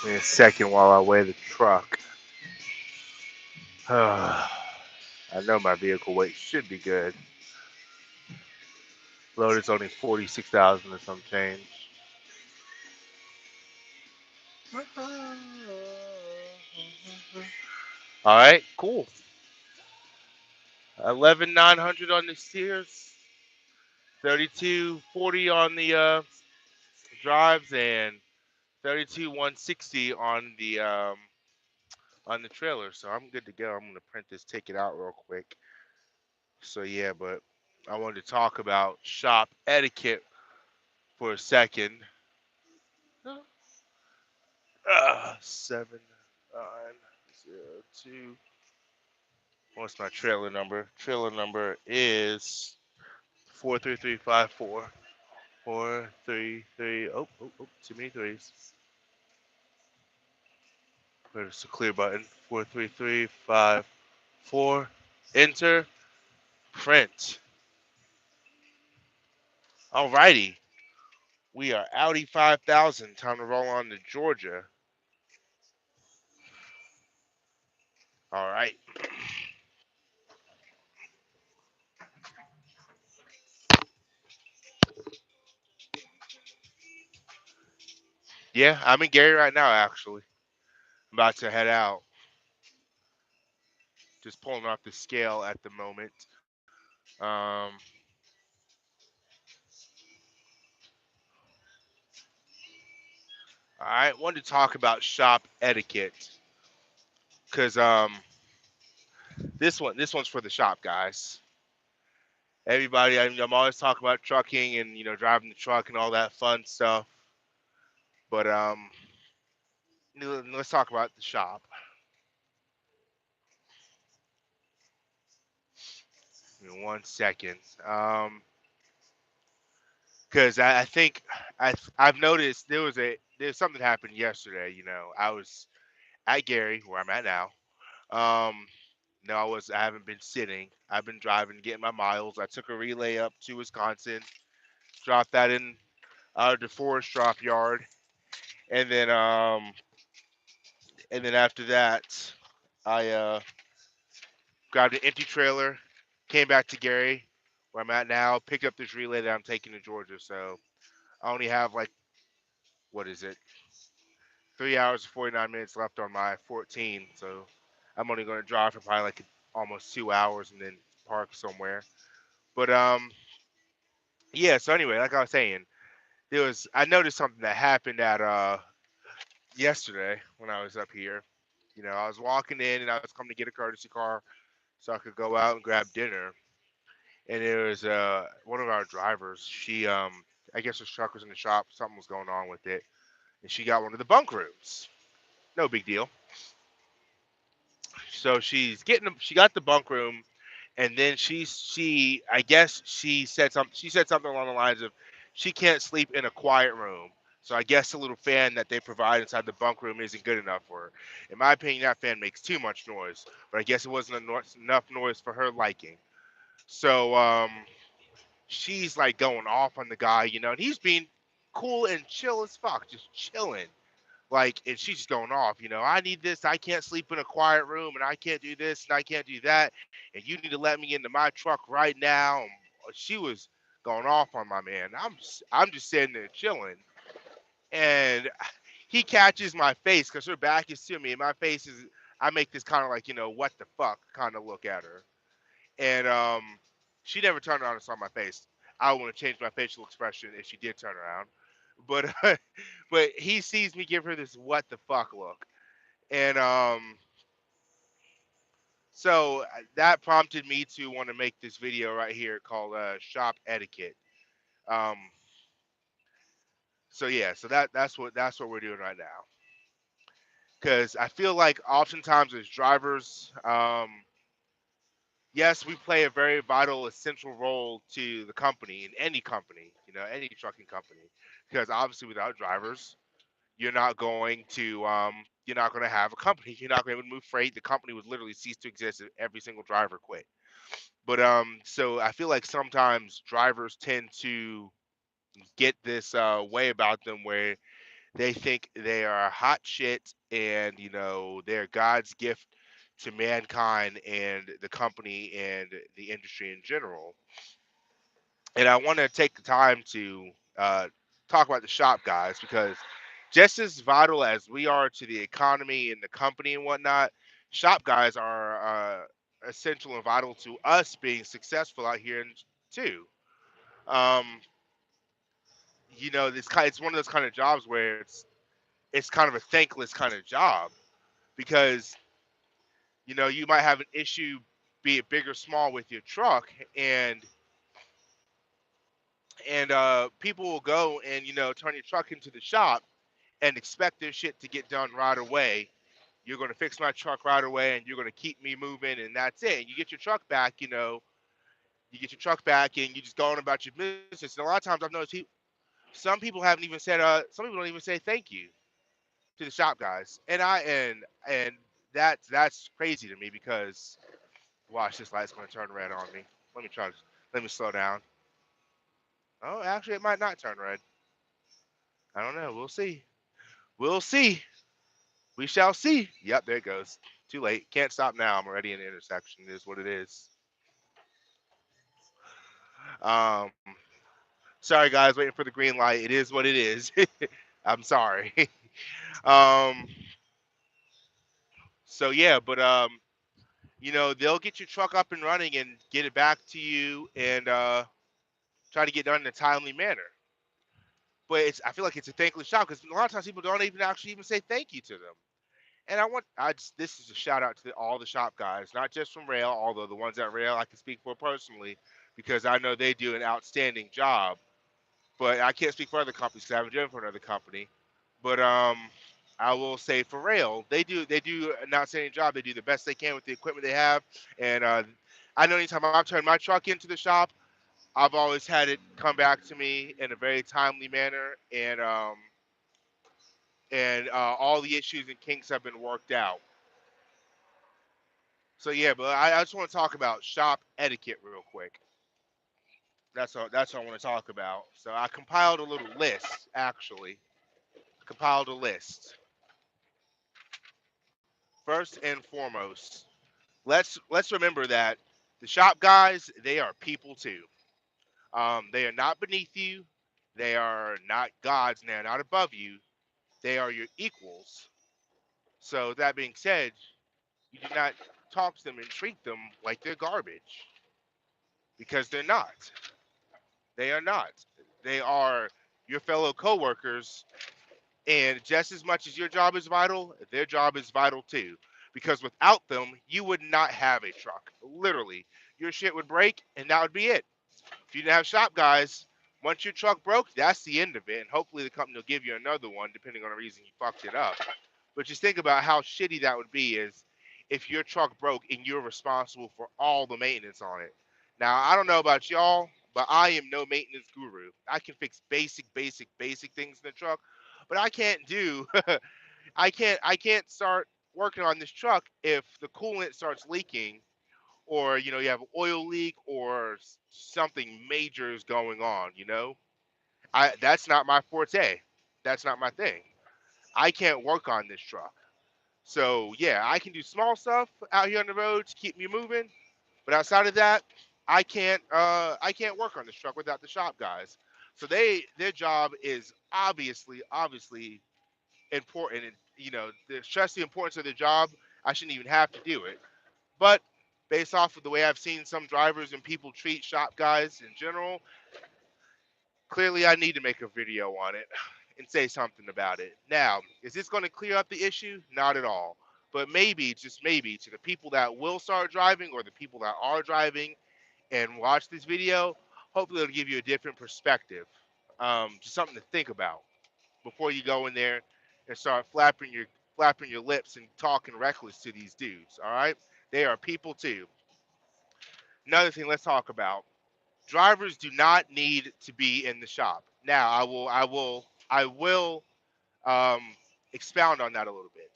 In a second while I weigh the truck. I know my vehicle weight should be good. Load is only 46,000 or some change. All right, cool. 11,900 on the steers, 3240 on the drives, and 32,160 on the trailer. So I'm good to go. I'm gonna print this ticket out real quick. So yeah, but I wanted to talk about shop etiquette for a second. 7902. What's my trailer number? Trailer number is 43354. 433. Oh, too many threes. Where's the clear button? 43354. Enter. Print. Alrighty. We are Audi 5000. Time to roll on to Georgia. Alright. Yeah, I'm in Gary right now, actually. I'm about to head out. Just pulling off the scale at the moment. Um, I wanted to talk about shop etiquette because this one's for the shop guys. Everybody, I'm always talking about trucking and driving the truck and all that fun stuff. But let's talk about the shop. Give me 1 second. Because I think I've noticed there's something happened yesterday. I was at Gary where I'm at now. Um, no, I haven't been sitting. I've been driving, getting my miles. I took a relay up to Wisconsin, dropped that in the forest drop yard, and then after that, I grabbed an empty trailer, came back to Gary, where I'm at now, picked up this relay that I'm taking to Georgia. So I only have like, what is it, 3 hours and 49 minutes left on my 14. So I'm only going to drive for probably like almost 2 hours and then park somewhere. But yeah. So anyway, like I was saying, I noticed something that happened at yesterday when I was up here. I was walking in and I was coming to get a courtesy car so I could go out and grab dinner. And it was one of our drivers. She I guess her truck was in the shop. Something was going on with it, and she got one of the bunk rooms. No big deal. So she got the bunk room, and then she I guess she said something along the lines of she can't sleep in a quiet room. So I guess the little fan that they provide inside the bunk room isn't good enough for her. In my opinion, that fan makes too much noise, but I guess it wasn't enough noise for her liking. So she's like going off on the guy, and he's being cool and chill as fuck, just chilling. Like, and she's just going off, I need this. I can't sleep in a quiet room, and I can't do this, and I can't do that. And you need to let me into my truck right now. And she was going off on my man. I'm just sitting there chilling, and he catches my face because her back is to me, and my face is. I make this kind of like what the fuck kind of look at her, and she never turned around and saw my face. I would want to change my facial expression if she did turn around, but but he sees me give her this what the fuck look, and so that prompted me to want to make this video right here called shop etiquette. Um, So yeah, so that's what we're doing right now. Because I feel like oftentimes as drivers, yes, we play a very vital, essential role to the company in any company, any trucking company. Because obviously, without drivers, you're not going to have a company. You're not going to move freight. The company would literally cease to exist if every single driver quit. But so I feel like sometimes drivers tend to get this way about them where they think they are hot shit and they're God's gift to mankind and the company and the industry in general. And I want to take the time to talk about the shop guys because just as vital as we are to the economy and the company and whatnot, shop guys are essential and vital to us being successful out here too. Um, it's one of those kind of jobs where it's kind of a thankless kind of job because you might have an issue, be it big or small, with your truck, and people will go and turn your truck into the shop and expect their shit to get done right away. You're going to fix my truck right away, and you're going to keep me moving, and that's it. And you get your truck back, you get your truck back, and you just go on about your business. And a lot of times I've noticed some people haven't even said, some people don't even say thank you to the shop guys, and that's crazy to me because watch, this light's going to turn red on me. Let me try to let me slow down. Oh, actually, it might not turn red. I don't know. We'll see. We'll see. We shall see. Yep, there it goes. Too late. Can't stop now. I'm already in the intersection. It is what it is. Um, sorry guys, waiting for the green light. It is what it is. I'm sorry. um, so yeah, but they'll get your truck up and running and get it back to you and try to get done in a timely manner. But I feel like it's a thankless job because a lot of times people don't even actually even say thank you to them. And this is a shout out to all the shop guys, not just from Rail, although the ones at Rail I can speak for personally because I know they do an outstanding job. But I can't speak for other companies because I haven't driven for another company. But I will say for Rail, they do an outstanding job. They do the best they can with the equipment they have. And I know anytime I've turned my truck into the shop, I've always had it come back to me in a very timely manner, and all the issues and kinks have been worked out. So yeah, but I just want to talk about shop etiquette real quick. That's what I want to talk about. So I compiled a little list actually. Compiled a list. First and foremost, let's remember that the shop guys, they are people too. They are not beneath you. They are not gods. And they're not above you. They are your equals. So that being said, you do not talk to them and treat them like they're garbage because they're not. They are not. They are your fellow coworkers, and just as much as your job is vital, their job is vital too. Because without them, you would not have a truck. Literally, your shit would break, and that would be it. If you didn't have shop guys, once your truck broke, that's the end of it. And hopefully, the company will give you another one, depending on the reason you fucked it up. But just think about how shitty that would be is if your truck broke and you're responsible for all the maintenance on it. Now, I don't know about y'all, but I am no maintenance guru. I can fix basic things in the truck, but I can't do I can't start working on this truck if the coolant starts leaking or you have an oil leak or something major is going on. I That's not my forte. That's not my thing. I can't work on this truck. So yeah, I can do small stuff out here on the road to keep me moving, but outside of that, I can't work on this truck without the shop guys. So their job is obviously important, and to stress the importance of their job, I shouldn't even have to do it. But based off of the way I've seen some drivers and people treat shop guys in general, clearly I need to make a video on it and say something about it. Now, is this going to clear up the issue? Not at all. But maybe, just maybe, to the people that will start driving or the people that are driving and watch this video, hopefully it'll give you a different perspective. Just something to think about. before you go in there and start flapping your lips and talking reckless to these dudes. All right, they are people too. Another thing, let's talk about drivers do not need to be in the shop. Now, I will um, expound on that a little bit.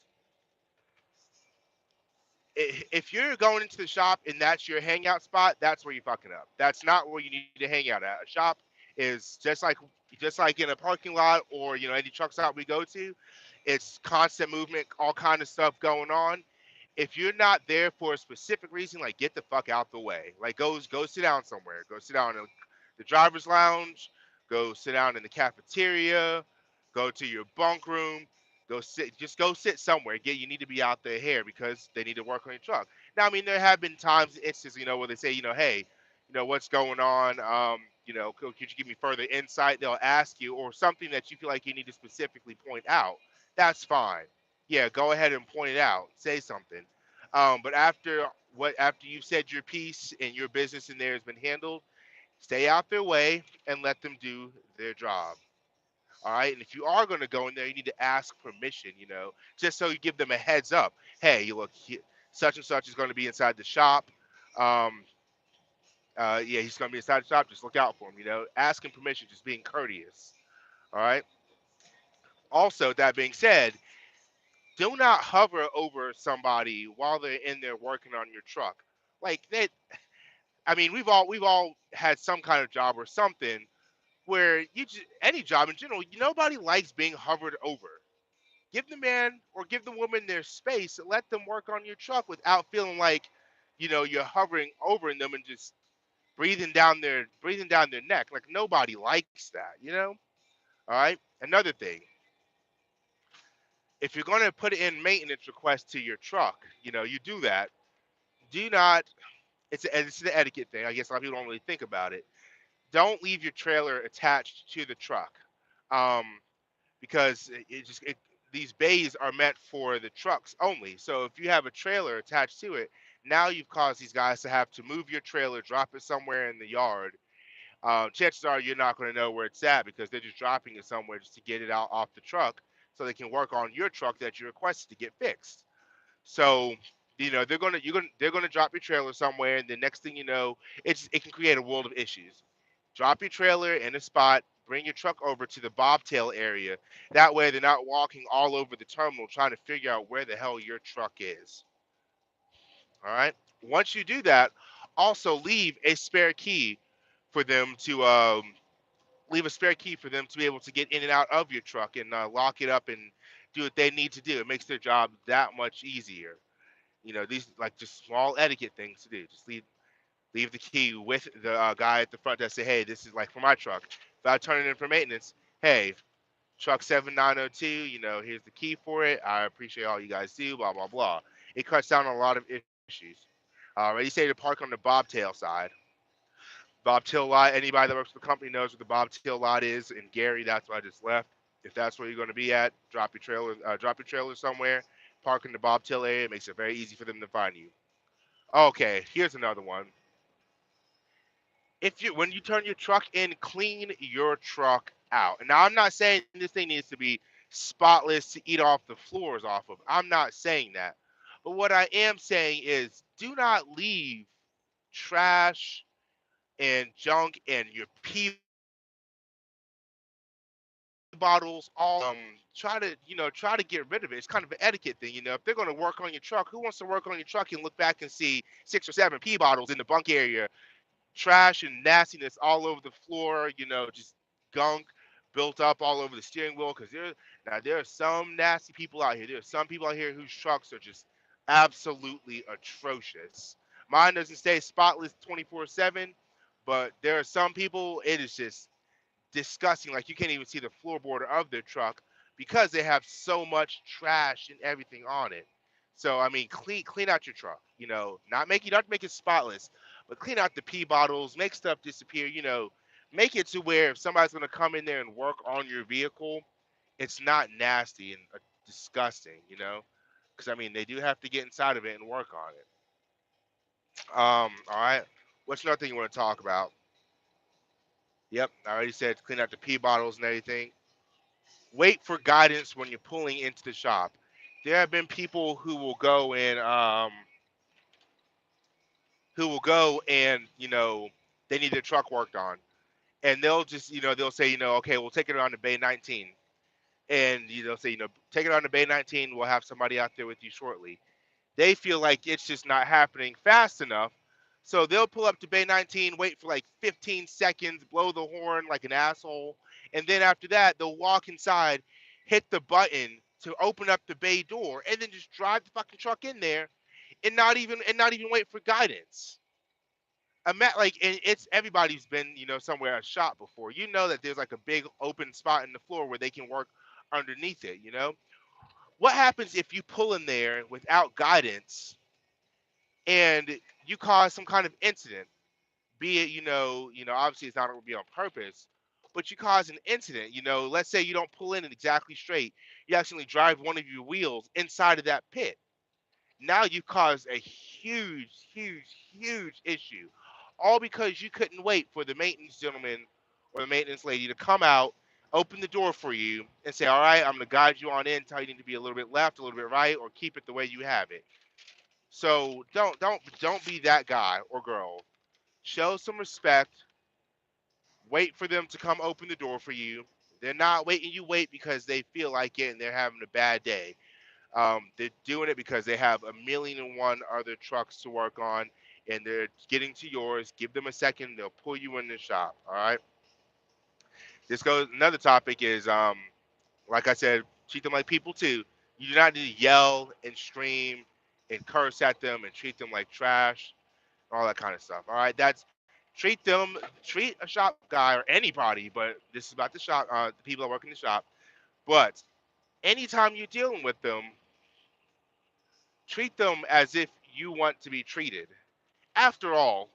If you're going into the shop and that's your hangout spot, that's where you're fucking up. That's not where you need to hang out at. A shop is just like in a parking lot or any truck stop we go to. It's constant movement, all kind of stuff going on. If you're not there for a specific reason, like get the fuck out the way. Like go sit down somewhere. Go sit down in the driver's lounge. Go sit down in the cafeteria. Go to your bunk room. Go sit somewhere. You need to be out there here because they need to work on your truck. Now, I mean, there have been times, instances, where they say, hey, what's going on? Could you give me further insight? They'll ask you, or something that you feel like you need to specifically point out. That's fine. Yeah, go ahead and point it out. Say something. But after you've said your piece and your business in there has been handled, stay out their way and let them do their job. All right. And if you are going to go in there, you need to ask permission, just so you give them a heads up. Hey, you look, such and such is going to be inside the shop. Um, yeah, he's going to be inside the shop. Just look out for him, asking permission, just being courteous. All right. Also, that being said, do not hover over somebody while they're in there working on your truck. Like that, I mean, we've all had some kind of job or something where any job in general, nobody likes being hovered over. Give the man or give the woman their space and let them work on your truck without feeling like, you're hovering over them and just breathing down their neck. Like nobody likes that. All right. Another thing, if you're gonna put in maintenance requests to your truck, you do that. Do not. It's the etiquette thing. I guess a lot of people don't really think about it. Don't leave your trailer attached to the truck. Um, because these bays are meant for the trucks only. So if you have a trailer attached to it, now you've caused these guys to have to move your trailer, drop it somewhere in the yard. Chances are you're not going to know where it's at because they're just dropping it somewhere just to get it out off the truck so they can work on your truck that you requested to get fixed. So, they're gonna drop your trailer somewhere, and the next thing you know, it can create a world of issues. Drop your trailer in a spot, bring your truck over to the bobtail area. That way, they're not walking all over the terminal trying to figure out where the hell your truck is. All right. Once you do that, also for them to leave a spare key for them to be able to get in and out of your truck and lock it up and do what they need to do. It makes their job that much easier. These like just small etiquette things to do. Just leave the key with the guy at the front that say, hey, this is like for my truck. If I turn it in for maintenance, hey, truck 7902, here's the key for it. I appreciate all you guys do, blah, blah, blah. It cuts down on a lot of issues. Ready, say to park on the bobtail side. Bobtail lot, anybody that works for the company knows what the bobtail lot is. In Gary, that's what I just left. If that's where you're going to be at, drop your trailer somewhere, park in the bobtail area. It makes it very easy for them to find you. Okay, here's another one. If you When you turn your truck in, clean your truck out. And now I'm not saying this thing needs to be spotless to eat off the floors off of. I'm not saying that. But what I am saying is do not leave trash and junk and your pee bottles all over the truck. Try to get rid of it. It's kind of an etiquette thing. If they're going to work on your truck, who wants to work on your truck and look back and see 6 or 7 pee bottles in the bunk area, trash and nastiness all over the floor, just gunk built up all over the steering wheel? Because there are some nasty people out here. There are some people out here whose trucks are just absolutely atrocious. Mine doesn't stay spotless 24/7, but there are some people it is just disgusting. Like you can't even see the floorboard of their truck because they have so much trash and everything on it. So I mean, clean out your truck. Not make it spotless, but clean out the pee bottles, make stuff disappear. Make it to where if somebody's gonna come in there and work on your vehicle, it's not nasty and disgusting. Because I mean, they do have to get inside of it and work on it. All right. What's another thing you want to talk about? Yep, I already said clean out the pee bottles and everything. Wait for guidance when you're pulling into the shop. There have been people who will go and they need their truck worked on, and they'll say okay, we'll take it around to Bay 19, and they'll say take it on to Bay 19. We'll have somebody out there with you shortly. They feel like it's just not happening fast enough. So they'll pull up to Bay 19, wait for like 15 seconds, blow the horn like an asshole, and then after that, they'll walk inside, hit the button to open up the bay door, and then just drive the fucking truck in there and not even wait for guidance. And it's everybody's been somewhere a shop before. You know that there's like a big open spot in the floor where they can work underneath it. What happens if you pull in there without guidance and you cause some kind of incident, be it obviously it's not going to be on purpose, but you cause an incident. Let's say you don't pull in it exactly straight, you accidentally drive one of your wheels inside of that pit. Now you've caused a huge, huge, huge issue, all because you couldn't wait for the maintenance gentleman or the maintenance lady to come out, open the door for you, and say, all right, I'm going to guide you on in, tell you need to be a little bit left, a little bit right, or keep it the way you have it. So don't be that guy or girl. Show some respect. Wait for them to come open the door for you. They're not waiting you wait because they feel like it and they're having a bad day. They're doing it because they have a million and one other trucks to work on, and they're getting to yours. Give them a second; they'll pull you in the shop. All right. This goes. Another topic is, like I said, treat them like people too. You do not need to yell and scream and curse at them and treat them like trash, all that kind of stuff. All right, treat a shop guy or anybody, but this is about the people that work in the shop. But anytime you're dealing with them, treat them as if you want to be treated. After all,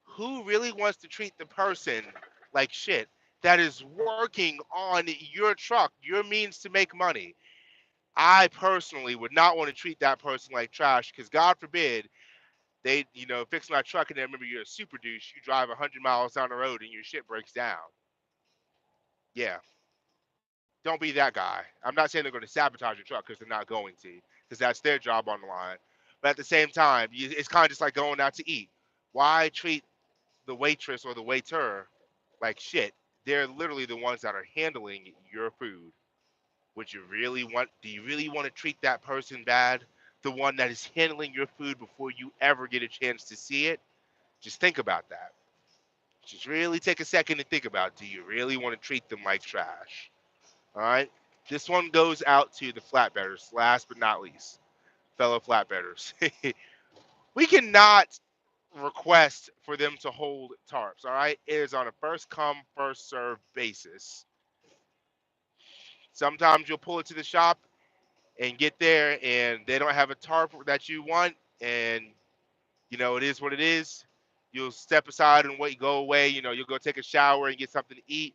who really wants to treat the person like shit that is working on your truck, your means to make money? I personally would not want to treat that person like trash because God forbid they, fix my truck and then remember you're a super douche. You drive 100 miles down the road and your shit breaks down. Yeah, don't be that guy. I'm not saying they're going to sabotage your truck because they're not going to, because that's their job on the line. But at the same time, it's kind of just like going out to eat. Why treat the waitress or the waiter like shit? They're literally the ones that are handling your food. Do you really want to treat that person bad? The one that is handling your food before you ever get a chance to see it? Just think about that. Just really take a second to think about, do you really want to treat them like trash? All right. This one goes out to the flatbedders, last but not least, fellow flatbedders. We cannot request for them to hold tarps. All right. It is on a first come, first serve basis. Sometimes you'll pull it to the shop and get there and they don't have a tarp that you want, and it is what it is. You'll step aside and wait, go away. You'll go take a shower and get something to eat.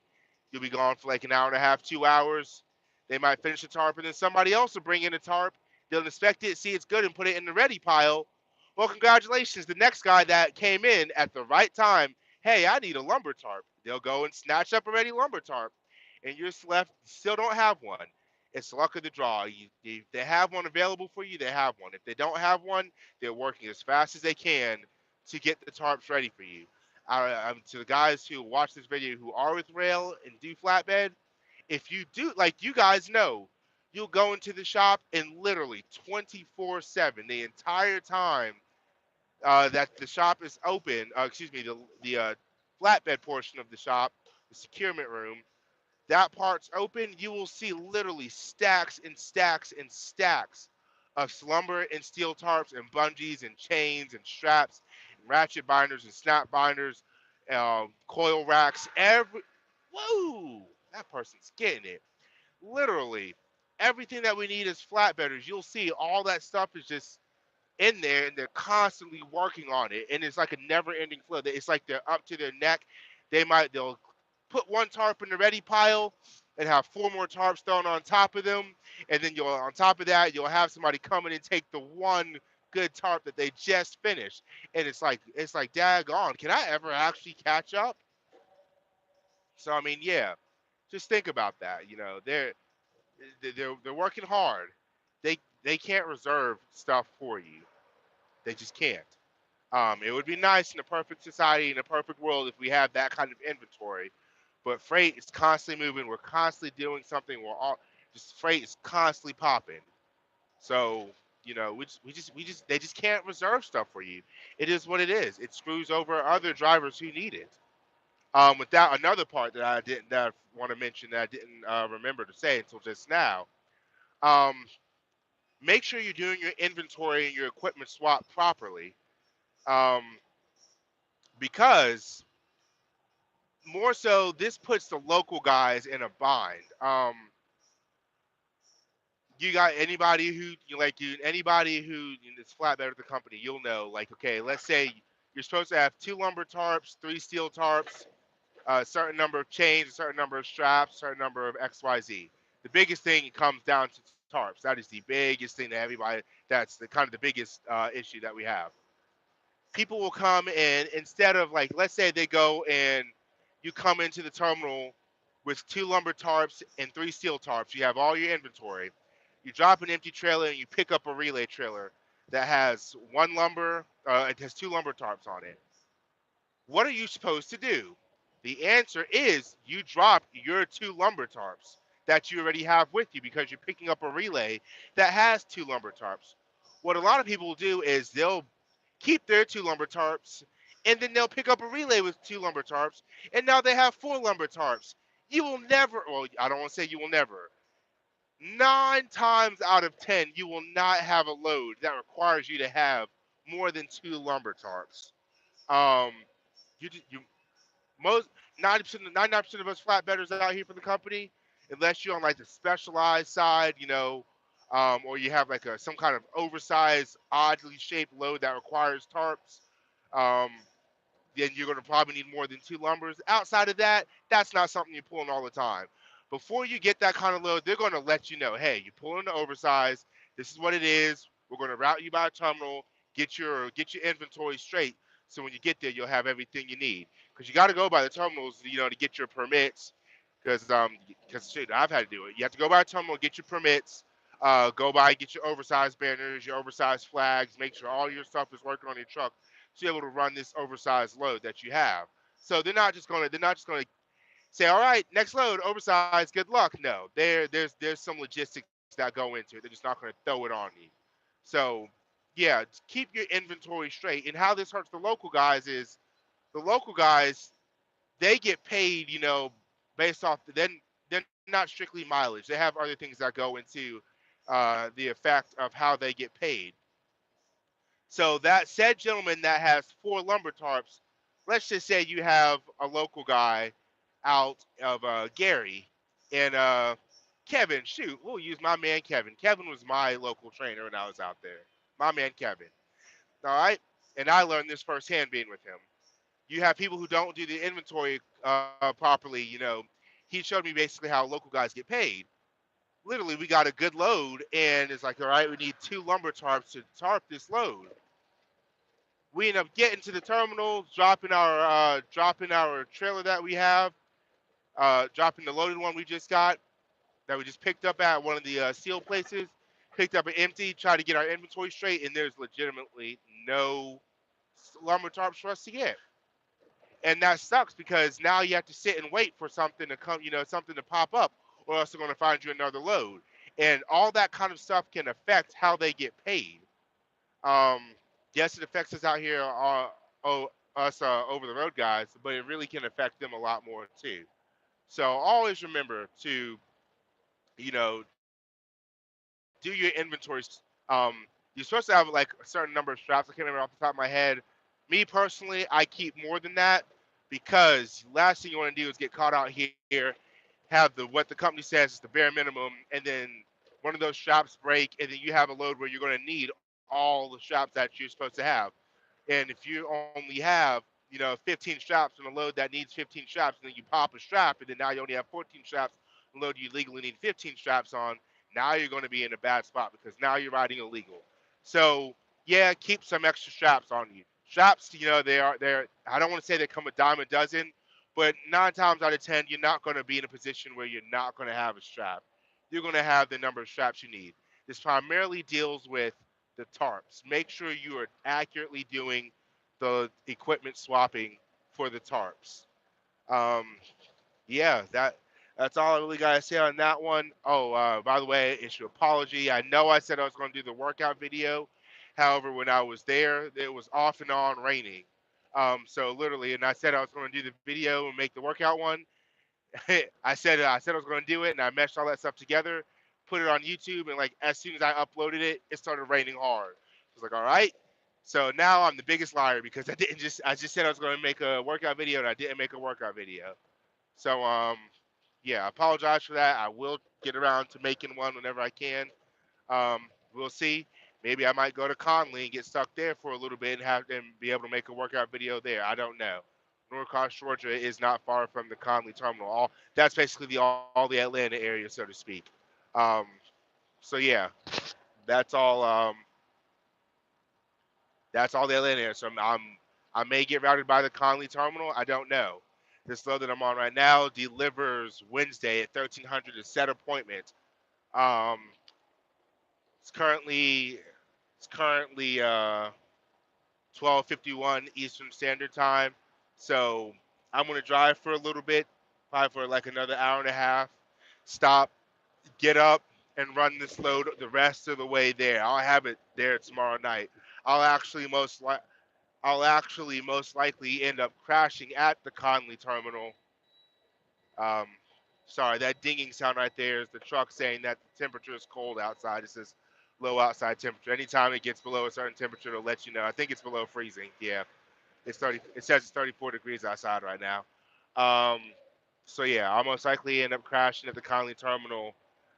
You'll be gone for like an hour and a half, 2 hours. They might finish the tarp, and then somebody else will bring in a tarp. They'll inspect it, see it's good, and put it in the ready pile. Well, congratulations. The next guy that came in at the right time, hey, I need a lumber tarp. They'll go and snatch up a ready lumber tarp, and you're left, still don't have one. It's luck of the draw. If they have one available for you, they have one. If they don't have one, they're working as fast as they can to get the tarps ready for you. To the guys who watch this video who are with rail and do flatbed, if you do, like you guys know, you'll go into the shop and literally 24/7, the entire time that the shop is open, excuse me, the flatbed portion of the shop, the securement room, that part's open, you will see literally stacks and stacks and stacks of slumber and steel tarps and bungees and chains and straps and ratchet binders and snap binders, coil racks. Whoa, that person's getting it. Literally, everything that we need as flatbedders, you'll see all that stuff is just in there and they're constantly working on it, and it's like a never-ending flow. It's like they're up to their neck. They'll put one tarp in the ready pile and have four more tarps thrown on top of them, and then you'll on top of that you'll have somebody come in and take the one good tarp that they just finished, and it's like daggone, can I ever actually catch up? So I mean, yeah, Just think about that. They're working hard. They can't reserve stuff for you. They just can't. It would be nice in a perfect society, in a perfect world, if we had that kind of inventory. But freight is constantly moving. We're constantly doing something. We're all just freight is constantly popping. So we just they just can't reserve stuff for you. It is what it is. It screws over other drivers who need it. With that, another part that I want to mention that I didn't remember to say until just now. Um, Make sure you're doing your inventory and your equipment swap properly, um, because more so this puts the local guys in a bind. You got anybody who anybody who is flatbed at the company, you'll know. Like, okay, let's say you're supposed to have two lumber tarps, three steel tarps, a certain number of chains, a certain number of straps, a certain number of XYZ. The biggest thing comes down to tarps. That is the biggest thing that everybody. That's the kind of the biggest issue that we have. People will come in instead of, like, let's say they go and you come into the terminal with two lumber tarps and three steel tarps. You have all your inventory. You drop an empty trailer and you pick up a relay trailer that has one lumber. It has two lumber tarps on it. What are you supposed to do? The answer is you drop your two lumber tarps that you already have with you because you're picking up a relay that has two lumber tarps. What a lot of people will do is they'll keep their two lumber tarps and then they'll pick up a relay with two lumber tarps and now they have four lumber tarps. You will never, well, I don't want to say you will never. 9 times out of 10, you will not have a load that requires you to have more than two lumber tarps. Um, you most 90% 99% of us flatbedders out here for the company, unless you're on like the specialized side, or you have like some kind of oversized, oddly shaped load that requires tarps. Um, then you're going to probably need more than two lumbers. Outside of that, that's not something you're pulling all the time. Before you get that kind of load, they're going to let you know, hey, you're pulling the oversized. This is what it is. We're going to route you by a terminal, get your inventory straight. So when you get there, you'll have everything you need. Because you got to go by the terminals, to get your permits. Because shit, I've had to do it. You have to go by a terminal, get your permits. Go by, get your oversized banners, your oversized flags. Make sure all your stuff is working on your truck to be able to run this oversized load that you have. So they're not just gonna say, all right, next load, oversized, good luck. No, there's some logistics that go into it. They're just not gonna throw it on you. So yeah, keep your inventory straight. And how this hurts the local guys is the local guys, they get paid, based off then they're not strictly mileage. They have other things that go into the effect of how they get paid. So that said gentleman that has four lumber tarps, let's just say you have a local guy out of Gary and Kevin. Shoot, we'll use my man Kevin. Kevin was my local trainer when I was out there. My man Kevin. All right, and I learned this firsthand being with him. You have people who don't do the inventory properly. He showed me basically how local guys get paid. Literally, we got a good load, and it's like, all right, we need two lumber tarps to tarp this load. We end up getting to the terminal, dropping our trailer that we have, dropping the loaded one we just got that we just picked up at one of the seal places. Picked up an empty, tried to get our inventory straight, and there's legitimately no lumber tarps for us to get. And that sucks because now you have to sit and wait for something to come, something to pop up, or else they're going to find you another load. And all that kind of stuff can affect how they get paid. Um, yes, it affects us out here, oh, us over the road guys, but it really can affect them a lot more too. So always remember to, do your inventory swap. You're supposed to have like a certain number of straps. I can't remember off the top of my head. Me personally, I keep more than that because last thing you want to do is get caught out here, have the what the company says is the bare minimum, and then one of those straps break, and then you have a load where you're going to need all the straps that you're supposed to have. And if you only have, 15 straps on a load that needs 15 straps, and then you pop a strap, and then now you only have 14 straps on a load you legally need 15 straps on, now you're going to be in a bad spot because now you're riding illegal. So yeah, keep some extra straps on you. Straps, they're I don't want to say they come a dime a dozen, But 9 times out of 10, you're not going to be in a position where you're not going to have a strap. You're going to have the number of straps you need. This primarily deals with the tarps. Make sure you are accurately doing the equipment swapping for the tarps. Um, yeah, that's all I really gotta say on that one. Oh, by the way, issue apology. I know I said I was gonna do the workout video. However, when I was there, it was off and on raining. So literally, and I said I was gonna do the video and make the workout one. I said I was gonna do it, and I meshed all that stuff together, put it on YouTube, and like as soon as I uploaded it, it started raining hard. I was like, all right. So now I'm the biggest liar because I just said I was gonna make a workout video and I didn't make a workout video. So yeah, I apologize for that. I will get around to making one whenever I can. We'll see. Maybe I might go to Conley and get stuck there for a little bit and have them be able to make a workout video there. I don't know. Norcross, Georgia is not far from the Conley terminal. All that's basically all the Atlanta area, so to speak. Um, so yeah, that's all. That's all the Atlanta area. So I may get routed by the Conley terminal. I don't know. This load that I'm on right now delivers Wednesday at 1300 to set appointment. Um, it's currently it's currently 12:51 Eastern Standard Time. So I'm gonna drive for a little bit, probably for like another hour and a half. Stop, get up, and run this load the rest of the way there. I'll have it there tomorrow night. I'll actually most li- I'll actually most likely end up crashing at the Conley terminal. Um, sorry, that dinging sound right there is the truck saying that the temperature is cold outside. It says low outside temperature. Anytime it gets below a certain temperature, it'll let you know. I think it's below freezing. Yeah, it's 30. It says it's 34 degrees outside right now. Um, so yeah, I'll most likely end up crashing at the Conley terminal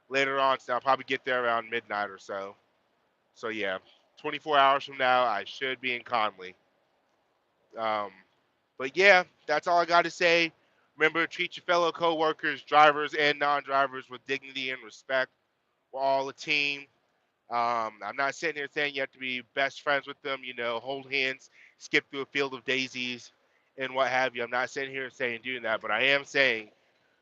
later on. So I'll probably get there around midnight or so. So yeah, 24 hours from now, I should be in Conley. Um, but yeah, that's all I got to say. Remember, treat your fellow coworkers, drivers and non-drivers, with dignity and respect. We're all a team. I'm not sitting here saying you have to be best friends with them, hold hands, skip through a field of daisies, and what have you. I'm not sitting here saying doing that, but I am saying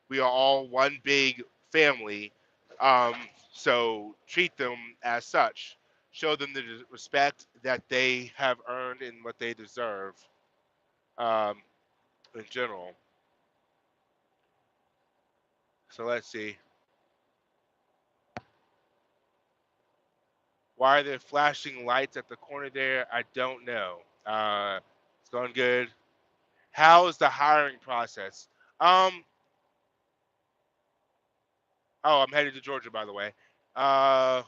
we are all one big family. Um, so treat them as such. Show them the respect that they have earned and what they deserve, um, in general. So let's see. Why are there flashing lights at the corner there? I don't know. It's going good. How is the hiring process? Um, oh, I'm headed to Georgia, by the way. Uh,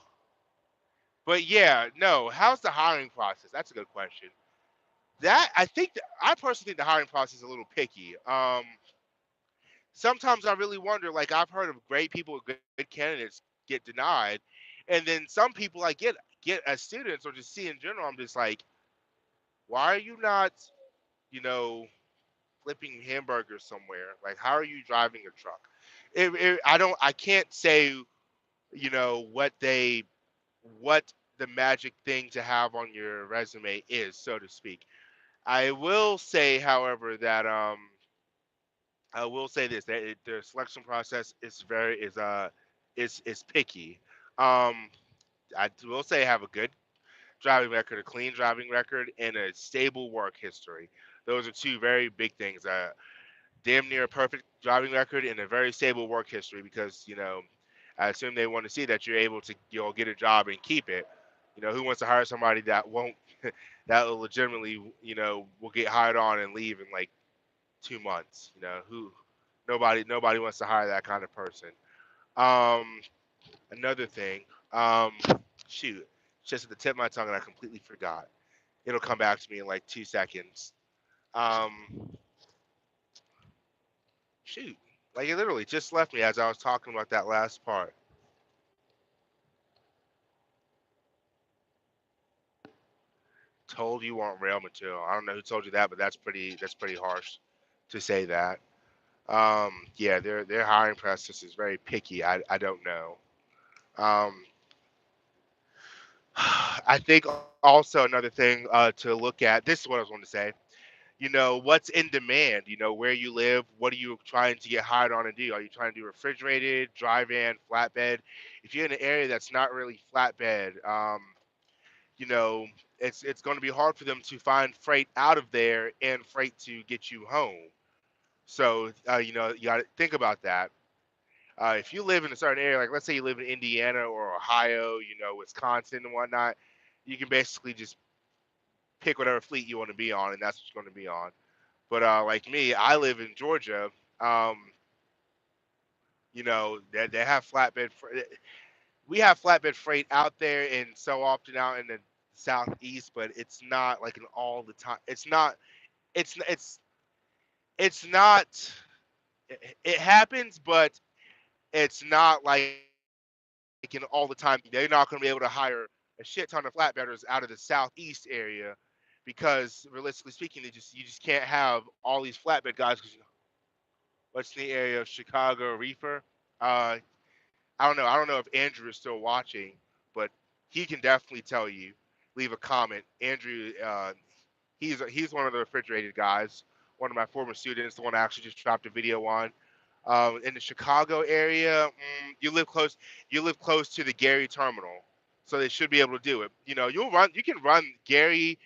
but yeah, no. How's the hiring process? That's a good question. I personally think the hiring process is a little picky. Sometimes I really wonder. Like I've heard of great people, good candidates get denied, and then some people I get as students or just see in general. I'm just like, why are you not, you know, flipping hamburgers somewhere? Like, how are you driving a truck? I can't say, what the magic thing to have on your resume is, so to speak. I will say, however, that I will say this: that the selection process is picky. Um, I will say I have a good driving record, a clean driving record, and a stable work history. Those are two very big things. Damn near a perfect driving record and a very stable work history because, I assume they want to see that you're able to, get a job and keep it. Who wants to hire somebody that won't, that will legitimately, will get hired on and leave in like 2 months? Nobody wants to hire that kind of person. Um, Another thing, um, shoot, just at the tip of my tongue and I completely forgot. It'll come back to me in like 2 seconds. Um, Shoot, like it literally just left me as I was talking about that last part. Told you want rail material. I don't know who told you that, but that's pretty harsh to say that. Yeah, their hiring process is very picky. I don't know. Um, I think also another thing to look at. This is what I was going to say. what's in demand, where you live, what are you trying to get hired on and do? Are you trying to do refrigerated, dry van, flatbed? If you're in an area that's not really flatbed, you know, it's going to be hard for them to find freight out of there and freight to get you home. So, you got to think about that. If you live in a certain area, like let's say you live in Indiana or Ohio, Wisconsin and whatnot, you can basically just pick whatever fleet you want to be on, and that's what you're going to be on. But like me, I live in Georgia. Um, they have flatbed. We have flatbed freight out there, and so often out in the southeast, but it's not like an all the time. It's not. It's it's not. It happens, but it's not like an all the time thing. They're not going to be able to hire a shit ton of flatbedders out of the southeast area because realistically speaking, you just can't have all these flatbed guys because what's in the area of Chicago Reefer. Uh, I don't know. I don't know if Andrew is still watching, but he can definitely tell you. Leave a comment. Andrew, he's one of the refrigerated guys. One of my former students, the one I actually just dropped a video on. In the Chicago area, you live close. You live close to the Gary terminal, so they should be able to do it. You'll run. You can run Gary,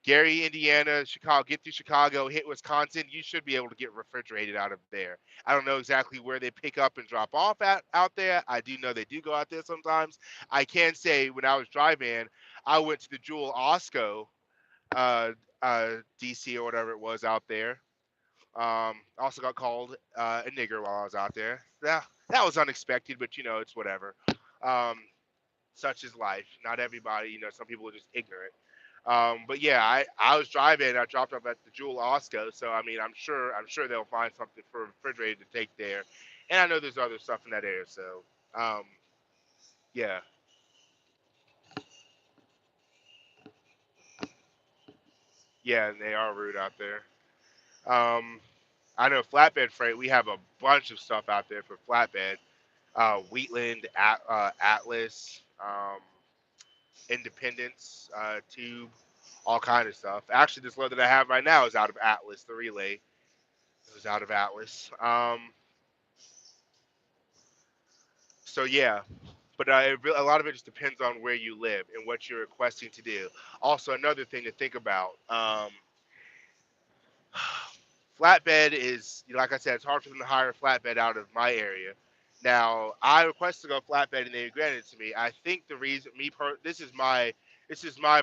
Indiana, Chicago, get through Chicago, hit Wisconsin, you should be able to get refrigerated out of there. I don't know exactly where they pick up and drop off at out there. I do know they do go out there sometimes. I can say when I was driving, I went to the Jewel Osco, uh, DC or whatever it was out there. Also got called a nigger while I was out there. Yeah, that was unexpected, but it's whatever. Um, such is life. Not everybody, some people are just ignorant. But yeah, I was driving. I dropped off at the Jewel Osco, so I mean, I'm sure they'll find something for refrigerated to take there, and I know there's other stuff in that area. So um, yeah, yeah, and they are rude out there. Um, I know flatbed freight. We have a bunch of stuff out there for flatbed. Wheatland, Atlas, Independence, Tube, all kind of stuff. Actually, this load that I have right now is out of Atlas. The relay is out of Atlas. So yeah, but a lot of it just depends on where you live and what you're requesting to do. Also, another thing to think about. Flatbed is, like I said, it's hard for them to hire a flatbed out of my area. Now, I requested to go flatbed and they granted it to me. I think the reason, this is my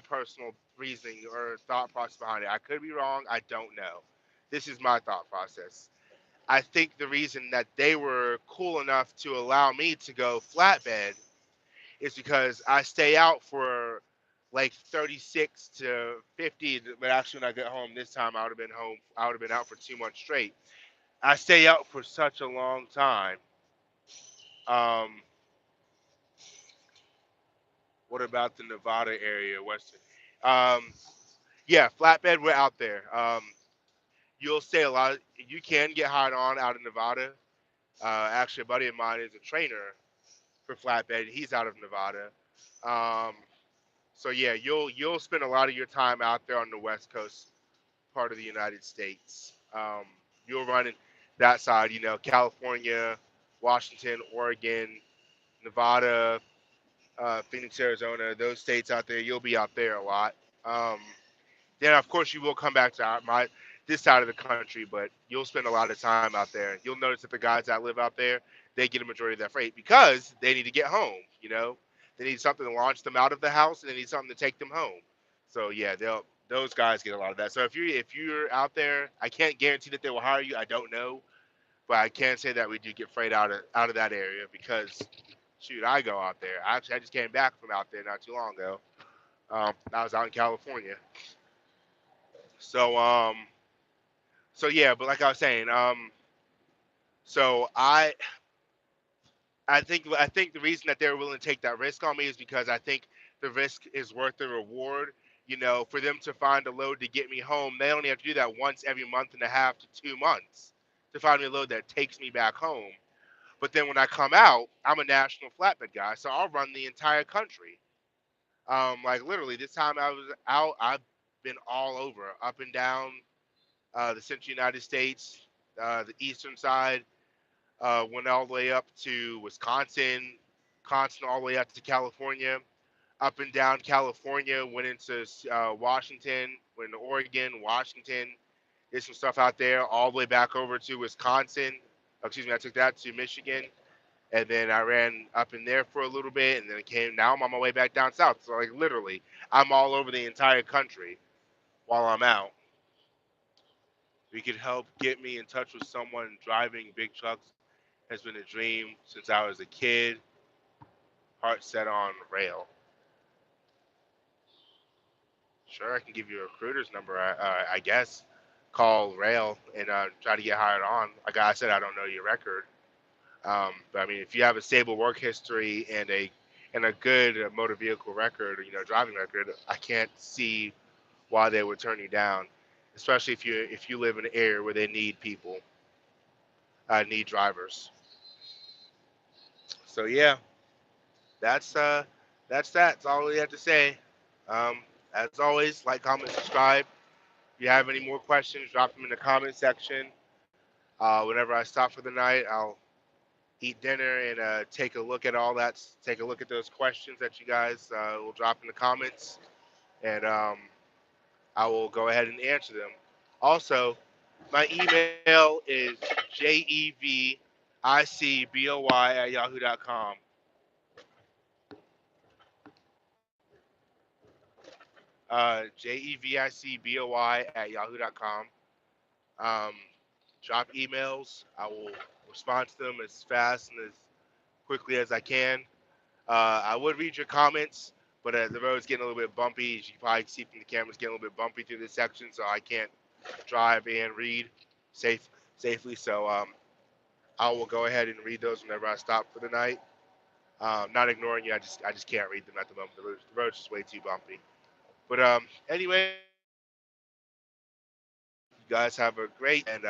personal reasoning or thought process behind it. I could be wrong. I don't know. This is my thought process. I think the reason that they were cool enough to allow me to go flatbed is because I stay out for like 36 to 50. But actually, when I get home this time, I would have been home. I would have been out for 2 months straight. I stay out for such a long time. Um, what about the Nevada area, Western? Um, yeah, flatbed. We're out there. You'll stay a lot. You can get hired on out of Nevada. Actually, a buddy of mine is a trainer for flatbed. He's out of Nevada. Um, So yeah, you'll spend a lot of your time out there on the West Coast part of the United States. You'll run in that side, California, Washington, Oregon, Nevada, Phoenix, Arizona, those states out there. You'll be out there a lot. Um, then of course you will come back to my this side of the country, but you'll spend a lot of time out there. You'll notice that the guys that live out there, they get a majority of that freight because they need to get home. They need something to launch them out of the house, and they need something to take them home. So yeah, those guys get a lot of that. So if you're out there, I can't guarantee that they will hire you. I don't know, but I can say that we do get freight out of that area because shoot, I go out there. Actually, I just came back from out there not too long ago. I was out in California. So so yeah, but like I was saying, so I think the reason that they're willing to take that risk on me is because I think the risk is worth the reward. For them to find a load to get me home, they only have to do that once every month and a half to 2 months to find me a load that takes me back home. But then when I come out, I'm a national flatbed guy, so I'll run the entire country. Like literally, this time I was out, I've been all over, up and down. the central United States, the eastern side, went all the way up to Wisconsin, all the way up to California, up and down California, went into Washington, went into Oregon, Washington, did some stuff out there, all the way back over to Wisconsin. Oh, excuse me, I took that to Michigan, and then I ran up in there for a little bit, and then it came. Now I'm on my way back down south. So like literally, I'm all over the entire country while I'm out. We could help get me in touch with someone driving big trucks has been a dream since I was a kid. Heart set on rail. Sure, I can give you a recruiter's number. I guess call rail and try to get hired on. Like I said, I don't know your record. But I mean, if you have a stable work history and a good motor vehicle record, driving record, I can't see why they would turn you down, especially if you live in an area where they need people, need drivers. So yeah, that's uh, that's that. That's all we have to say. Um, as always, like, comment, subscribe. If you have any more questions, drop them in the comment section. Whenever I stop for the night, I'll eat dinner and take a look at all that. Take a look at those questions that you guys will drop in the comments, and I will go ahead and answer them. Also, my email is jevicboy@yahoo.com. jevicboy@yahoo.com. Um, Drop emails. I will respond to them as fast and as quickly as I can. I would read your comments, but the road's getting a little bit bumpy. As you can probably see from the camera, it's getting a little bit bumpy through this section, so I can't drive and read safely. So I will go ahead and read those whenever I stop for the night. Not ignoring you, I just can't read them at the moment. The road's just way too bumpy. But anyway, you guys have a great and